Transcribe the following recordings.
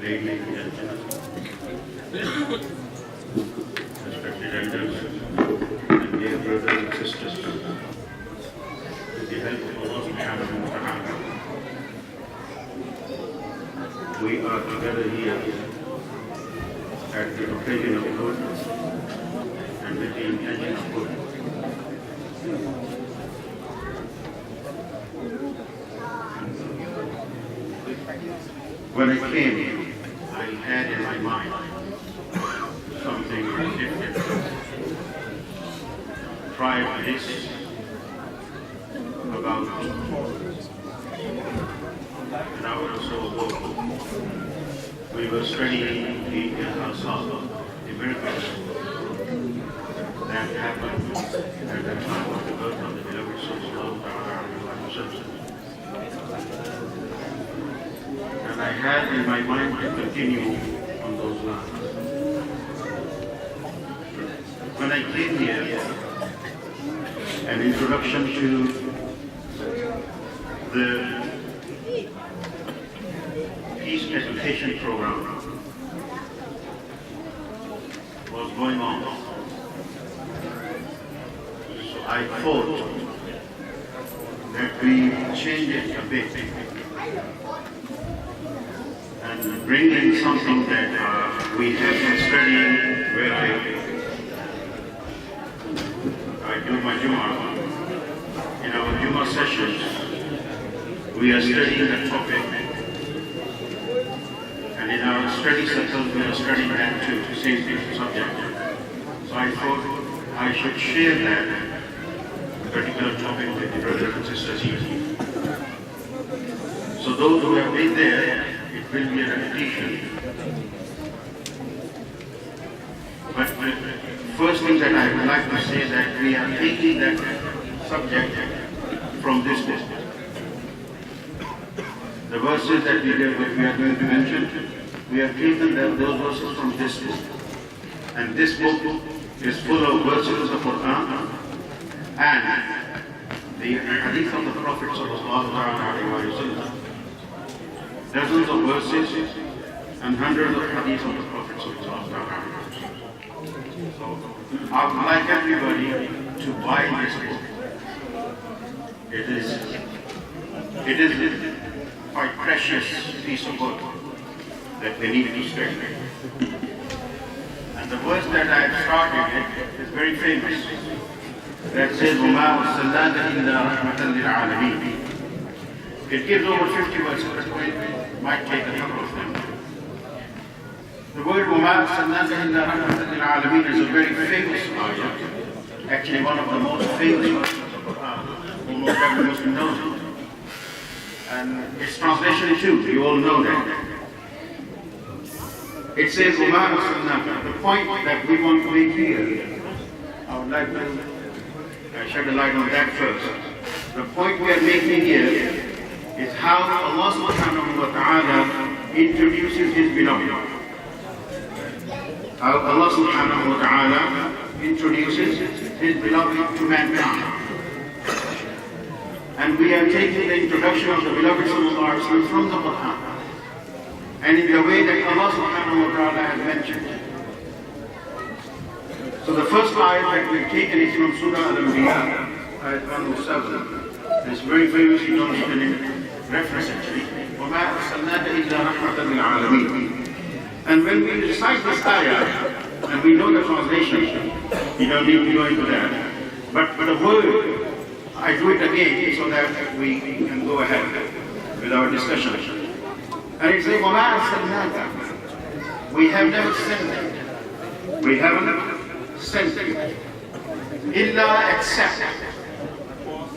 ladies and gentlemen, respected elders, and dear brothers and sisters, with the help of Allah subhanahu wa ta'ala, we are together here at the occasion of good and with the intention of good. When I came, I had in my mind something different. Prior to this, about an hour or so ago, we were studying the al-Abbas, the miracles that happened at the time of the birth of the beloved Sallallahu Alaihi Wasallam. And I had in my mind to continue on those lines. When I came here, an introduction to the peace education program was going on. So I thought that we change it a bit and bring in something that we have been studying where I do my Jummah. In our Jummah sessions, we are studying the topic, and in our study circles we are studying that too, the same subject. So I thought I should share that particular topic with the brothers and sisters here. So those who have been there, it will be a repetition. But the first thing that I would like to say is that we are taking that subject from this book. The verses that we are going to mention, we have taken those verses from this book. And this book is full of verses of Quran and the hadith of the Prophet Sallallahu Alaihi Wasallam. Dozens of verses and hundreds of hadiths of the Prophet Sallallahu Alaihi Wasallam. So I would like everybody to buy this book. It is quite precious piece of work that we need to study. And the verse that I have started it is very famous. That says, وَمَا أَرْسَلْنَاكَ إِلَّا رَحْمَةً لِلْعَالَمِينَ. It gives over 50 verses, but we might take a couple of them. The word وَمَا أَرْسَلْنَاكَ إِلَّا رَحْمَةً لِلْعَالَمِينَ is a very famous ayah. Actually one of the most famous verses of the Quran. Almost every Muslim knows it. And its translation too, you all know that. It says, وَمَا أَرْسَلْنَاكَ. The point that we want to make here, I would like to shed a light on that first. The point we are making here is how Allah subhanahu wa ta'ala introduces His beloved. How Allah subhanahu wa ta'ala introduces His beloved to mankind. And we are taking the introduction of the beloved sallallahu alaihi wasallam from the Quran. And in the way that Allah subhanahu wa ta'ala has mentioned. So the first ayat that we've taken is from Surah Al-Anbiya, ayat 107. It's very famous, you don't need any reference actually. وَمَا أَرْسَلْنَاكَ إِلَّا رَحْمَةً لِلْعَالَمِينَ. And when we recite this ayah, and we know the translation, you don't need to go into that. But the word, I do it again so that we can go ahead with our discussion. And it says, وَمَا أَرْسَلْنَاكَ. We have never sent them. We haven't sent them. إِلَّا except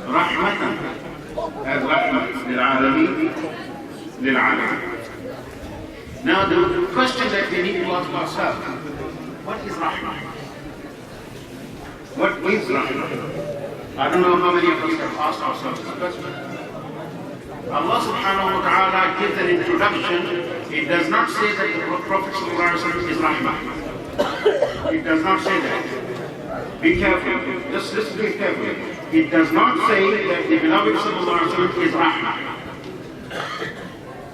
رَحْمَةً as rahmat lil-alamin. Now the question that we need to ask ourselves, what is rahmah? What is rahmah? I don't know how many of us have asked ourselves this question. Allah subhanahu wa ta'ala gives an introduction. It does not say that the Prophet sallallahu alaihi wasallam is rahmah. It does not say that. Be careful. Just listen to it carefully. It does not say that the beloved sallallahu alaihi wasallam is rahmah.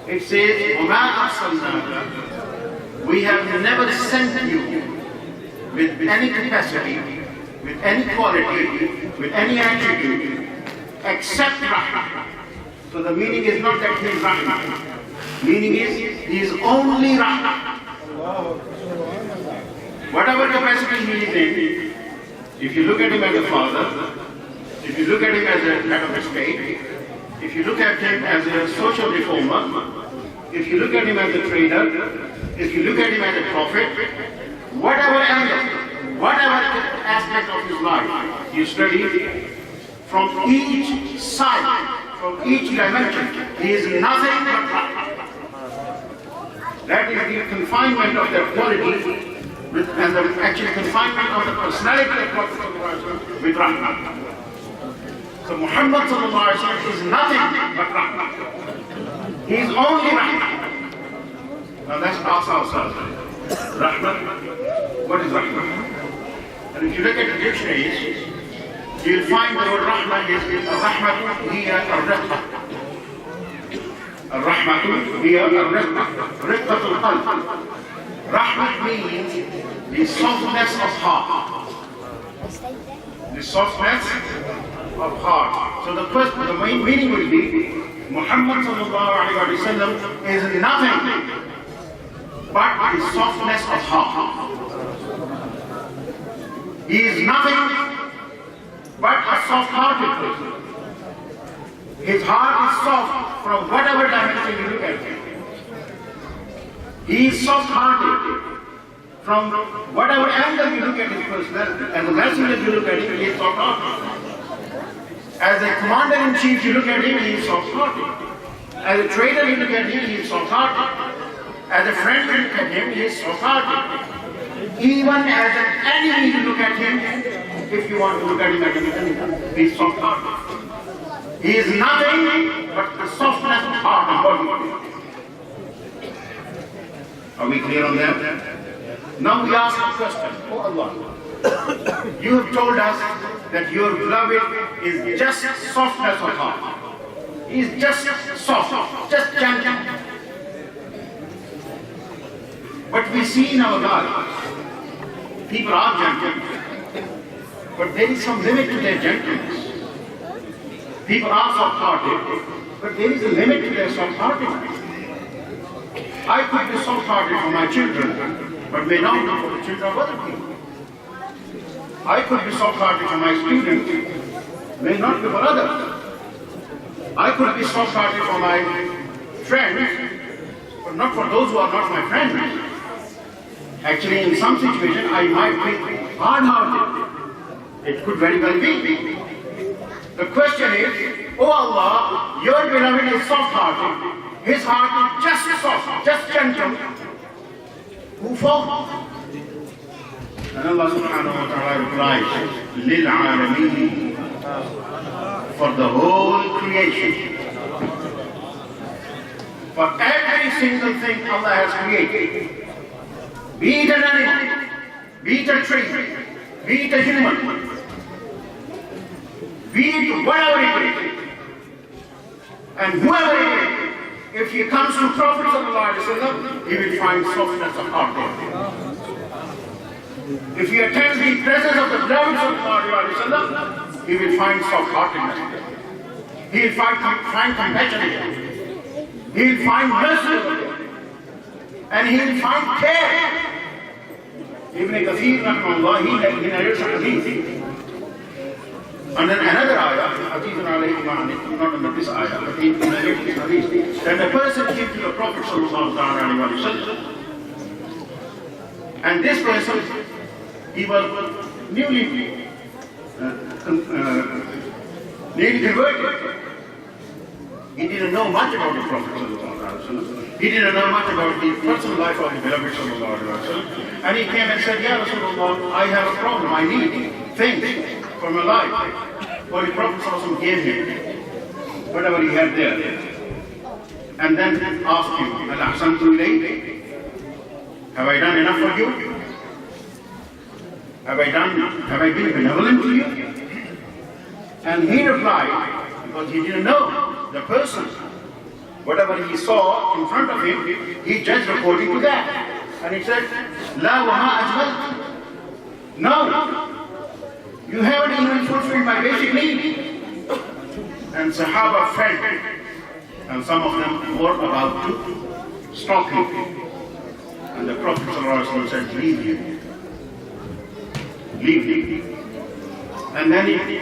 It says, وَمَا أَرْسَلْنَاكَ We have never sent you with any capacity, with any quality, with any attribute, except Rahmah. So the meaning is not that he is Rahmah. Meaning is, he is only Rahmah. Whatever capacity he is in, if you look at him as a father, if you look at him as a head of a state, if you look at him as a social reformer, if you look at him as a trader, if you look at him as a prophet, whatever angle, whatever aspect of his life you study, from each side, from each dimension, he is nothing but Rahmah. That is the confinement of that quality and the actual confinement of the personality of Prophet with Rahmah. So Muhammad is nothing but Rahmah. He is only Rahmah. Now let's ask ourselves, Rahmah, what is Rahmah? And if you look at the dictionaries, you'll find the word Rahmah is Rahmatu hiya ar-riqqa. Ar-Rahmatu hiya ar-riqqa. Riqqatul qalb. Rahmat means the softness of heart. The softness of heart. So the main meaning will be Muhammad sallallahu alayhi wa sallam is nothing but the softness of heart. He is nothing but a soft-hearted person. His heart is soft from whatever dimension you look at him. He is soft-hearted from whatever angle you look at his personality. As a messenger you look at him, he is soft-hearted. As a commander-in-chief you look at him, he is soft-hearted. As a trader you look at him, he is soft-hearted. As a friend you look at him, he is soft-hearted. Even as an enemy you look at him, if you want to look at him as an enemy, he is soft-hearted. He is nothing but the softness of heart and body. Are we clear on that? Now we ask a question. Oh Allah, you have told us that your beloved is just softness of heart. He is just soft, just gentle. But we see in our lives, people are gentle, but there is some limit to their gentleness. People are soft-hearted, but there is a limit to their soft-heartedness. I could be soft-hearted for my children, but may not be for the children of other people. I could be soft-hearted for my students, may not be for others. I could be soft-hearted for my friends, but not for those who are not my friends. Actually, in some situations, I might be hard-hearted. It could very well be. The question is, oh Allah, your beloved is soft-hearted. His heart is just soft, just gentle. Who for? And Allah subhanahu wa ta'ala replies, لِلْعَالَمِينَ, for the whole creation. For every single thing Allah has created. Be it an animal, be it a tree, be it a human, be it whatever it is, and whoever it is, if he comes to Prophet ﷺ, he will find softness of heart there. If he attends the presence of the Prophet ﷺ, he will find soft-heartedness there. He will find compassion there. He will find mercy there. And he will find care. Ibn Kathir, rahmahullah, he narrates a hadith. And then another ayah, Azizun alayhi, not under this ayah, but he narrates this hadith, that the person came to the Prophet sallallahu alayhi wa sallam, and this person, he was newly converted. He didn't know much about the Prophet sallallahu alayhi wa sallam. He didn't know much about the personal life of the beloved sallallahu alayhi wa sallam. And he came and said, Ya Rasulullah, I have a problem, I need things for my life. Well, the Prophet ﷺ gave him whatever he had there. And then asked him, Al-Ahsantu ilayk? Have I done enough for you? Have I been benevolent to you? And he replied, because he didn't know the person. Whatever he saw in front of him, he judged according to that. And he said, La wa ma ajmal. No, you haven't even fulfilled my basic need. And Sahaba felt, and some of them were about to stop him. And the Prophet ﷺ said, leave him. Leave him. And then he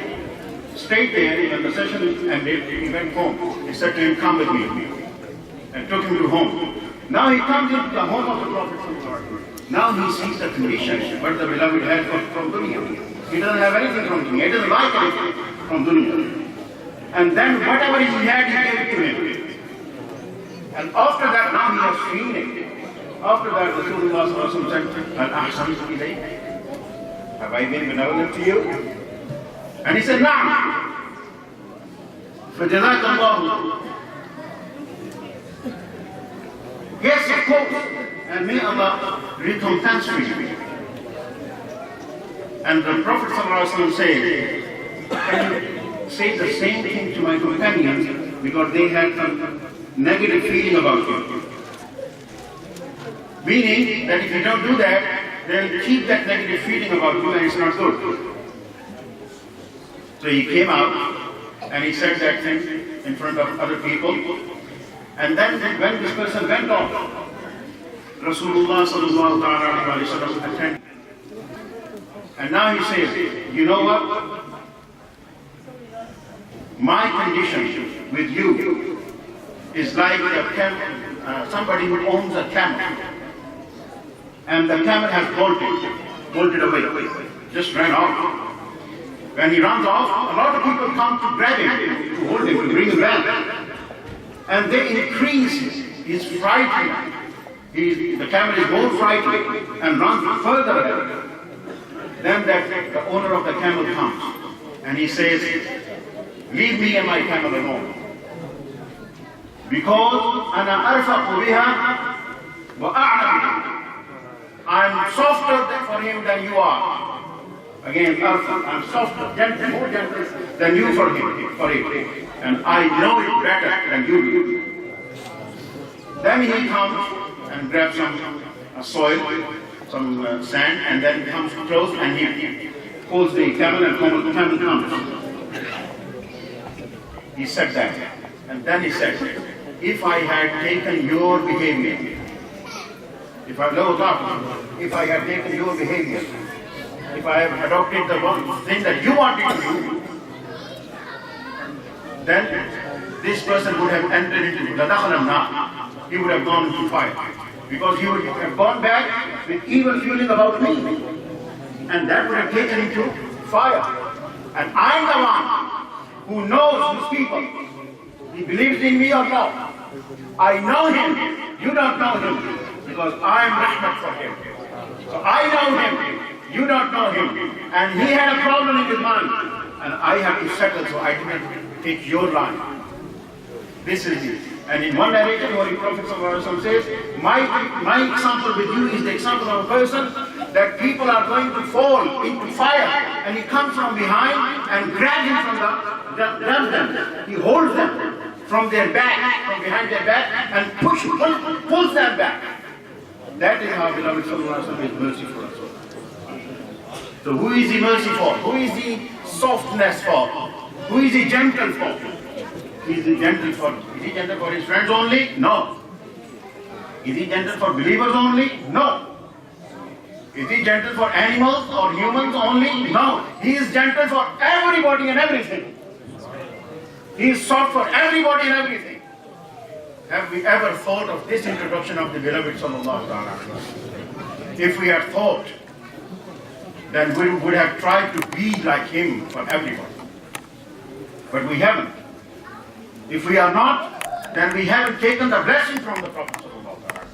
stayed there when the session ended. He went home. He said to him, come with me. And took him to home. Now he comes into the home of the Prophet ﷺ. Now he sees the conditions what the beloved had from dunya. He doesn't have anything from dunya. He doesn't like anything from dunya. And then whatever he had, he gave it to him. And after that, now he has seen it. After that, Rasulullah said, Al-Ahsantu ilayk. Have I been benevolent to you? And he said, Naam. فَجَزَاكَ اللَّهُ. Yes, of course. And may Allah recompense you. And the Prophet ﷺ said, can you say the same thing to my companions because they had some negative feeling about you? Meaning that if you don't do that, they'll keep that negative feeling about you and it's not good. So he came out and he said that thing in front of other people. And then when this person went off, Rasulullah sallallahu alaihi wasallam attended. And now he says, you know what? My condition with you is like somebody who owns a camel. And the camel has bolted away, just ran off. When he runs off, a lot of people come to grab him, to hold him, to bring him back. And they increase his frightened. The camel is more frightened and runs further ahead. Then the owner of the camel comes and he says, leave me and my camel alone. Because أنا أرفق بها وأعلم. I'm softer for him than you are. Again, I'm softer, gentle, more gentle than you for it. And I know it better than you do. Then he comes and grabs some soil, some sand, and then comes close and he pulls the camel and the camel comes. He said that. And then he said, if I had taken your behavior, if I had taken your behavior, if I have adopted the one thing that you wanted to do, then this person would have entered into the Naat. He would have gone into fire. Because he would have gone back with evil feeling about me. And that would have taken him to fire. And I'm the one who knows these people. He believes in me or not. I know him. You don't know him. Because I am rahmat for him. So I know him. You don't know him. And he had a problem in his mind. And I have to settle so I didn't take your line. This is it. And in one narration, the Holy Prophet says, my example with you is the example of a person that people are going to fall into fire. And he comes from behind and grabs them grabs them. He holds them from their back, from behind their back, and pulls them back. That is how beloved Sallallahu is mercy for us. So who is he mercy for? Who is he softness for? Who is he gentle for? Is he gentle for his friends only? No. Is he gentle for believers only? No. Is he gentle for animals or humans only? No. He is gentle for everybody and everything. He is soft for everybody and everything. Have we ever thought of this introduction of the beloved Sallallahu Alaihi Wasallam? If we had thought, then we would have tried to be like him for everybody. But we haven't. If we are not, then we haven't taken the blessing from the Prophet Sallallahu Alaihi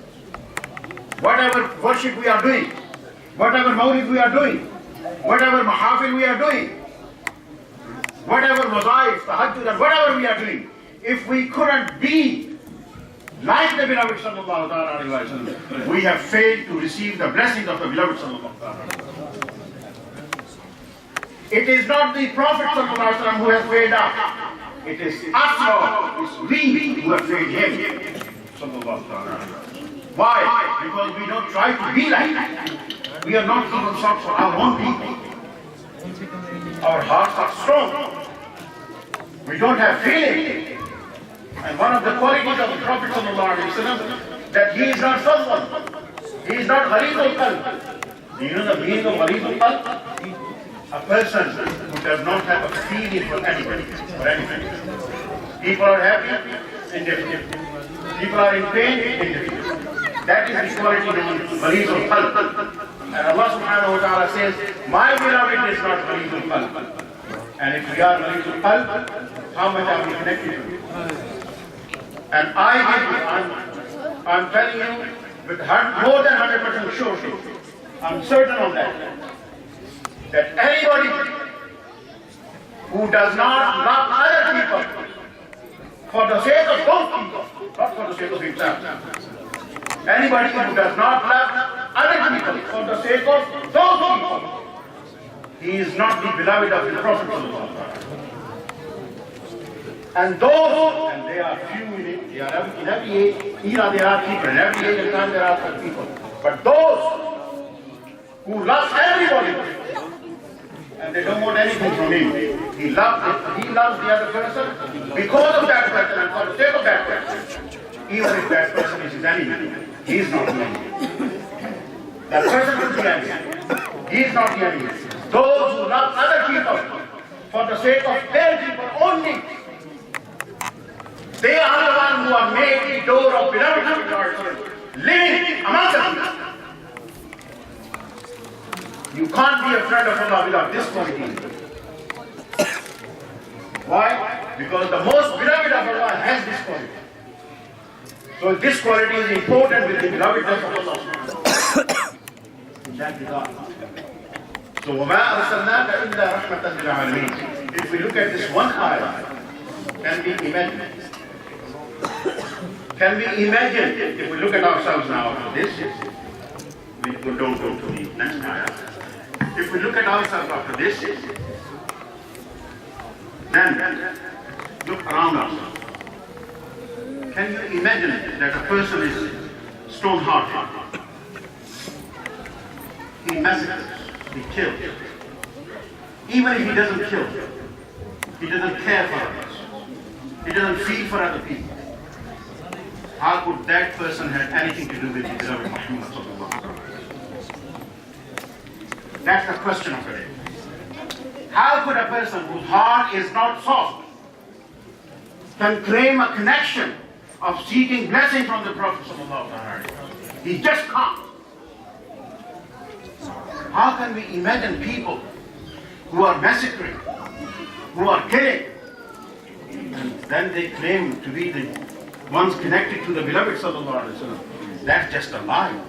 Wasallam. Whatever worship we are doing, whatever Mowlid we are doing, whatever mahafil we are doing, whatever wazaif, tahajjud, and whatever we are doing, if we couldn't be like the beloved Sallallahu Alaihi Wasallam, we have failed to receive the blessings of the beloved Sallallahu Alaihi Wasallam. It is not the Prophet Sallallahu Alaihi Wasallam who has failed us. It is us all, it's we who have failed him. Sallallahu Alaihi Wasallam. Why? Because we don't try to be like that. We are not even sought for our own people. Our hearts are strong. We don't have feeling. And one of the qualities of the Prophet ﷺ, that he is not someone. He is not Ghalib al-Qalb. Do you know the meaning of Ghalib al-Qalb? A person who does not have a feeling for anybody, for anything. People are happy, indifferent. People are in pain, indifferent. That is the quality of Ghalib al-Qalb. And Allah subhanahu wa ta'ala says, my beloved is not Ghalib al-Qalb. And if we are Ghalib al-Qalb, how much are we connected to? And I'm telling you with more than 100% surety, I'm certain of that anybody who does not love other people for the sake of those people, not for the sake of himself, anybody who does not love other people for the sake of those people, he is not the beloved of the Prophet. And those, and they are few in every age, there are people, in every age and time there are some people. But those who love everybody, and they don't want anything from him, he loves the other person because of that person and for the sake of that person. Even if that person is his enemy, he is not the enemy. That person is the enemy. He is not the enemy. Those who love other people for the sake of their people only, they are the ones who have made the door of beloved living among them. You can't be a friend of Allah without this quality. Why? Because the most beloved of Allah has this quality. So this quality is important with the belovedness of Allah. So وَمَا أَرْسَلْنَاكَ إِلَّا رَحْمَةً لِلْعَالَمِينَ. If we look at this one ayah, can we imagine? Can we imagine, if we look at ourselves now after this, we don't go to the next ayah. If we look at ourselves after this, then look around us. Can you imagine that a person is stone-hearted? He massacres, he kills. Even if he doesn't kill, he doesn't care for others. He doesn't feel for other people. How could that person have anything to do with the beloved Muhammad sallallahu alaihi wasallam? That's the question of the day. How could a person whose heart is not soft can claim a connection of seeking blessing from the Prophet sallallahu alaihi wasallam? He just can't. How can we imagine people who are massacring, who are killing, and then they claim to be the ones connected to the beloved sallallahu alaihi wasallam? That's just a lie.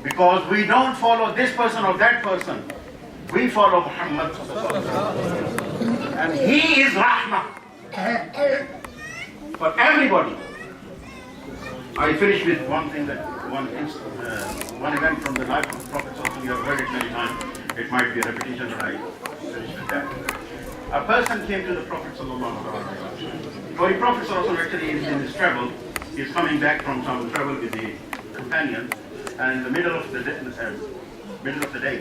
Because we don't follow this person or that person. We follow Muhammad sallallahu alaihi wasallam. And he is rahmah for everybody. I finish with one thing that one event from the life of the Prophet sallallahu alaihi wasallam. You have heard it many times. It might be a repetition, but I finish with that. A person came to the Prophet sallallahu alaihi wasallam. For the Prophet sallallahu alaihi wasallam actually is in his travel. He's coming back from some travel with the companion, and in the middle of the day,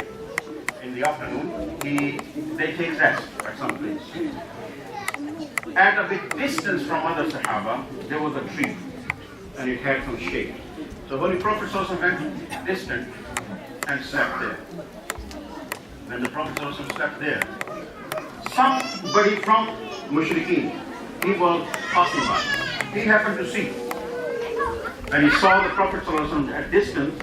in the afternoon, they take rest at some place. At a bit distance from other Sahaba, there was a tree, and it had some shade. So Holy Prophet sallallahu alaihi wasallam went distant and slept there. When the Prophet sallallahu alaihi wasallam slept there, somebody from Mushrikeen, he was passing by. He happened to see, and he saw the Prophet sallallahu alaihi wasallam at distance.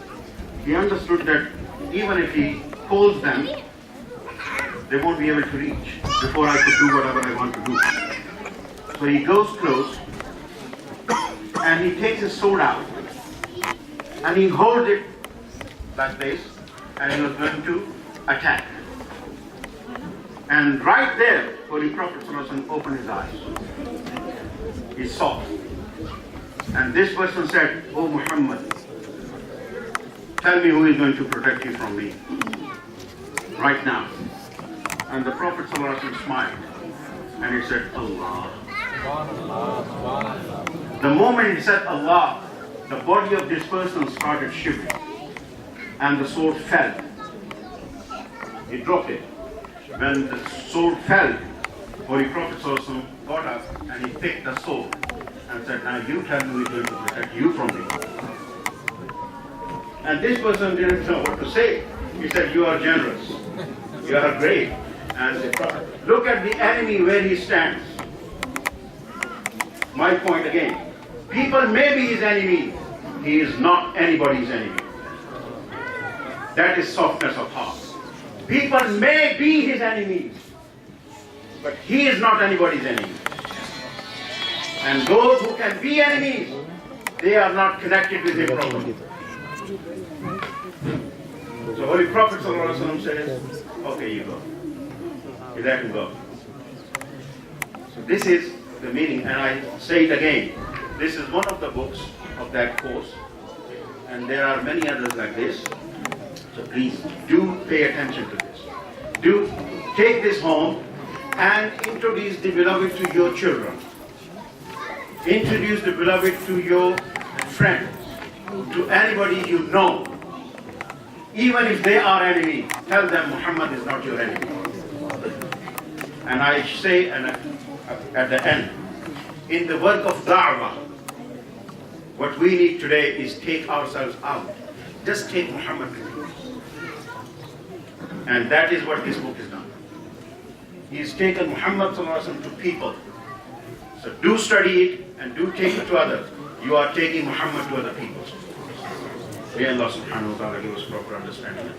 He understood that even if he calls them, they won't be able to reach before I could do whatever I want to do. So he goes close, and he takes his sword out, and he holds it like this, and he was going to attack. And right there, Holy Prophet ﷺ opened his eyes. He saw. And this person said, "Oh Muhammad, tell me who is going to protect you from me right now." And the Prophet ﷺ smiled, and he said, "Allah." The moment he said Allah, the body of this person started shivering and the sword fell. He dropped it. When the sword fell, Holy Prophet ﷺ got up and he picked the sword and said, now you tell me who is going to protect you from me. And this person didn't know what to say. He said, you are generous, you are great. And the Prophet, look at the enemy where he stands. My point again, people may be his enemy, he is not anybody's enemy. That is softness of heart. People may be his enemies, but he is not anybody's enemy. And those who can be enemies, they are not connected with him properly. So Holy Prophet ﷺ says, okay, you go. You let him go. So this is the meaning, and I say it again. This is one of the books of that course, and there are many others like this. So please do pay attention to this. Do take this home and introduce the beloved to your children. Introduce the beloved to your friends, to anybody you know. Even if they are enemies, tell them Muhammad is not your enemy. And I say at the end, in the work of da'wah, what we need today is take ourselves out. Just take Muhammad with you. And that is what this book has done. He's taken Muhammad to people. So do study it and do take it to others. You are taking Muhammad to other people. May Allah subhanahu wa ta'ala give us proper understanding.